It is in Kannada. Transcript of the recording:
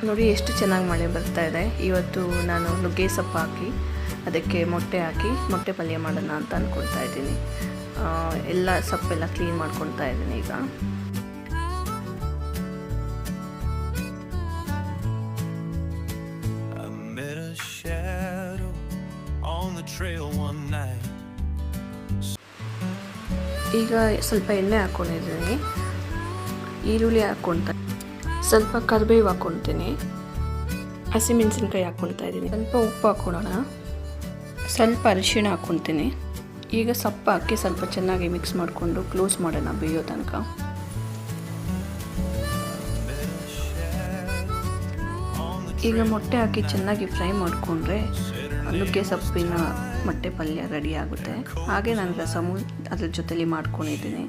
ನೋಡಿ ಎಷ್ಟು ಚೆನ್ನಾಗಿ ಮಳೆ ಬರ್ತಾ ಇದೆ. ಇವತ್ತು ನಾನು ನುಗ್ಗೆ ಸೊಪ್ಪು ಹಾಕಿ ಅದಕ್ಕೆ ಮೊಟ್ಟೆ ಹಾಕಿ ಮೊಟ್ಟೆ ಪಲ್ಯ ಮಾಡೋಣ ಅಂತ ಅಂದ್ಕೊಳ್ತಾ ಇದ್ದೀನಿ. ಎಲ್ಲ ಸೊಪ್ಪೆಲ್ಲ ಕ್ಲೀನ್ ಮಾಡ್ಕೊಳ್ತಾ ಇದ್ದೀನಿ ಈಗ. ಈಗ ಸ್ವಲ್ಪ ಎಣ್ಣೆ ಹಾಕ್ಕೊಂಡಿದ್ದೀನಿ, ಈರುಳ್ಳಿ ಹಾಕ್ಕೊಳ್ತಾ, ಸ್ವಲ್ಪ ಕರಿಬೇವು ಹಾಕ್ಕೊಳ್ತೀನಿ, ಹಸಿಮೆಣಸಿನ್ಕಾಯಿ ಹಾಕ್ಕೊಳ್ತಾ ಇದ್ದೀನಿ, ಸ್ವಲ್ಪ ಉಪ್ಪು ಹಾಕ್ಕೊಳ್ಳೋಣ, ಸ್ವಲ್ಪ ಅರಿಶಿಣ ಹಾಕ್ಕೊಳ್ತೀನಿ. ಈಗ ಸೊಪ್ಪು ಹಾಕಿ ಸ್ವಲ್ಪ ಚೆನ್ನಾಗಿ ಮಿಕ್ಸ್ ಮಾಡಿಕೊಂಡು ಕ್ಲೋಸ್ ಮಾಡೋಣ ಬೇಯೋ ತನಕ. ಈಗ ಮೊಟ್ಟೆ ಹಾಕಿ ಚೆನ್ನಾಗಿ ಫ್ರೈ ಮಾಡಿಕೊಂಡ್ರೆ ನುಗ್ಗೆ ಸೊಪ್ಪಿನ ಮೊಟ್ಟೆ ಪಲ್ಯ ರೆಡಿ ಆಗುತ್ತೆ. ಹಾಗೆ ನಾನು ರಸಮು ಅದ್ರ ಜೊತೆಲಿ ಮಾಡ್ಕೊಂಡಿದ್ದೀನಿ.